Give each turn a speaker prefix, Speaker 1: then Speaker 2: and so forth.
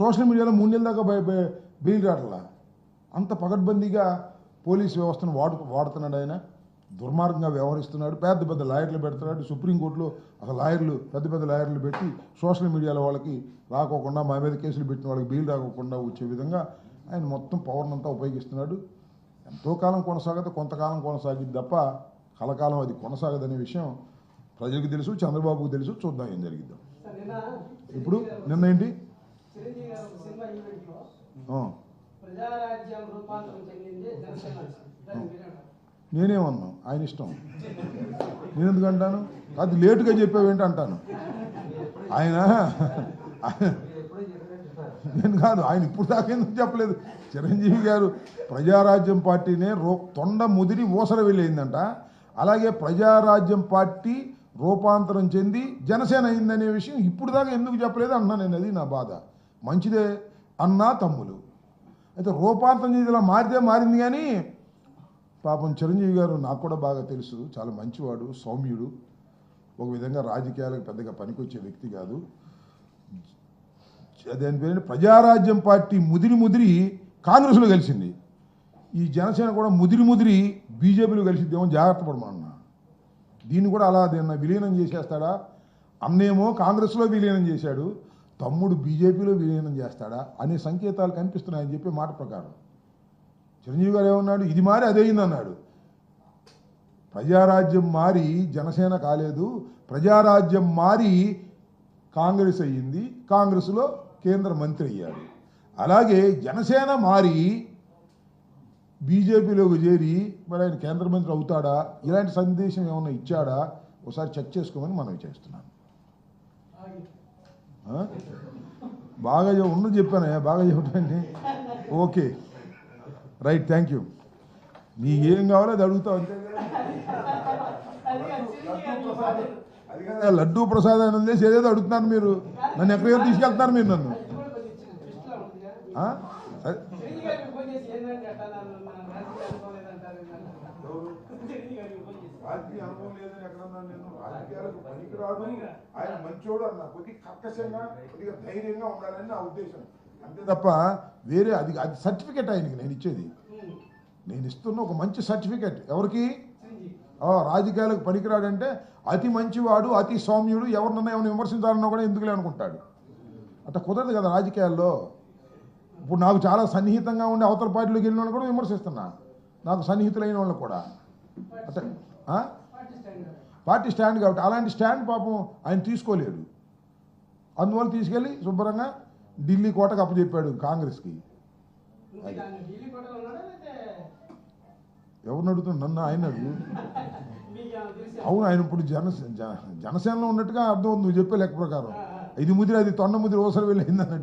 Speaker 1: Social మీడియాలో 3 నెలల దాకా బెయిల్ రావట్లా. అంత పకడ్బందీగా పోలీస్ వ్యవస్థను వాడుతున్నాడు ఆయన. దుర్మార్గంగా వ్యవహరిస్తున్నాడు. పెద్ద పెద్ద లాయర్లు పెడుతున్నాడు. సుప్రీంకోర్టులో అసలు పెద్ద పెద్ద లాయర్లు పెట్టి సోషల్ మీడియాలో వాళ్ళకి రాకోకుండా, మా మీద కేసులు పెట్టిన వాళ్ళకి బెయిల్ రాకోకుండా వచ్చే విధంగా ఆయన మొత్తం పవర్ని అంతా ఉపయోగిస్తున్నాడు. ఎంతో కాలం కొనసాగదు, కొంతకాలం కొనసాగిద్ది తప్ప కలకాలం అది కొనసాగదనే విషయం ప్రజలకు తెలుసు, చంద్రబాబుకు తెలుసు. చూద్దాం ఏం జరిగిద్దాం. ఇప్పుడు నిన్న ఏంటి నేనేమన్నా ఆయన ఇష్టం. నేను ఎందుకు అంటాను? అది లేటుగా చెప్పావేంటి అంటాను. ఆయన నేను కాదు, ఆయన ఇప్పుడు దాకా ఎందుకు చెప్పలేదు. చిరంజీవి గారు ప్రజారాజ్యం పార్టీనే తొండ ముదిరి ఊసర వెళ్ళిందంట. అలాగే ప్రజారాజ్యం పార్టీ రూపాంతరం చెంది జనసేన అయిందనే విషయం ఇప్పుడు దాకా ఎందుకు చెప్పలేదు అన్నా నేను. అది నా బాధ. మంచిదే అన్నా తమ్ములు. అయితే రూపాంతరం చెంది ఇలా మారింది కానీ పాపం చిరంజీవి గారు నాకు కూడా బాగా తెలుసు. చాలా మంచివాడు, సౌమ్యుడు. ఒక విధంగా రాజకీయాలకు పెద్దగా పనికొచ్చే వ్యక్తి కాదు. అదేంటి పేరు ప్రజారాజ్యం పార్టీ ముదిరి కాంగ్రెస్లో కలిసింది. ఈ జనసేన కూడా ముదిరి బీజేపీలో కలిసిద్దేమో జాగ్రత్త పడమన్నా. దీన్ని కూడా అలా విలీనం చేసేస్తాడా? అన్నేమో కాంగ్రెస్లో విలీనం చేశాడు, తమ్ముడు బీజేపీలో విలీనం చేస్తాడా అనే సంకేతాలు కనిపిస్తున్నాయి అని చెప్పే మాట ప్రకారం. చిరంజీవి గారు ఏమన్నాడు? ఇది మారి అదేయింది అన్నాడు. ప్రజారాజ్యం మారి జనసేన కాలేదు, ప్రజారాజ్యం మారి కాంగ్రెస్ అయ్యింది, కాంగ్రెస్లో కేంద్ర మంత్రి అయ్యాడు. అలాగే జనసేన మారి బీజేపీలోకి చేరి మరి ఆయన కేంద్ర మంత్రి అవుతాడా? ఇలాంటి సందేశం ఏమన్నా ఇచ్చాడా? ఒకసారి చెక్ చేసుకోమని మనం చేస్తున్నాను. బాగా ఉన్నది చెప్పాను, బాగా చెప్పండి. Okay, right, thank you. నీకు ఏం కావాలో అది అడుగుతావు అంతే. అది కదా లడ్డూ ప్రసాదం చేసి ఏదేదో అడుగుతున్నారు మీరు. నన్ను ఎక్కడికో తీసుకెళ్తున్నారు మీరు నన్ను. రాజకీయ అనుభవం లేదని ఎక్కడన్నా నేను. రాజకీయాలకు పనికిరాడు. ఆయన మంచోడు అన్న కొద్దిగా కర్కశంగా, కొద్దిగా ధైర్యంగా ఉండాలని నా ఉద్దేశం అంతే తప్ప వేరే అది సర్టిఫికెట్ ఆయనకి నేను ఇచ్చేది. నేను ఇస్తున్న ఒక మంచి సర్టిఫికెట్ ఎవరికి? రాజకీయాలకు పనికిరాడంటే అతి మంచివాడు, అతి సౌమ్యుడు, ఎవరినన్నా ఏమైనా విమర్శించాలన్నా కూడా ఎందుకులే అనుకుంటాడు. అట్లా కుదరదు కదా రాజకీయాల్లో. ఇప్పుడు నాకు చాలా సన్నిహితంగా ఉండే అవతల పార్టీలోకి వెళ్ళిన వాళ్ళు కూడా విమర్శిస్తున్నా, నాకు సన్నిహితులైన వాళ్ళు కూడా. అట్లా పార్టీ స్టాండ్ కాబట్టి అలాంటి స్టాండ్ పాపం ఆయన తీసుకోలేడు. అందువల్ల తీసుకెళ్ళి శుభ్రంగా ఢిల్లీ కోటకు అప్పచెప్పాడు కాంగ్రెస్కి. ఎవరిని అడుగుతున్నా? నన్ను. ఆయన అడుగు. అవును, ఆయన ఇప్పుడు జనసేనలో ఉన్నట్టుగా అర్థం అవుతుంది నువ్వు చెప్పే లెక్క ప్రకారం. ఇది ముదిరి అది తొండ ముదిరి ఓసరి వెళ్ళింది అన్నట్టు.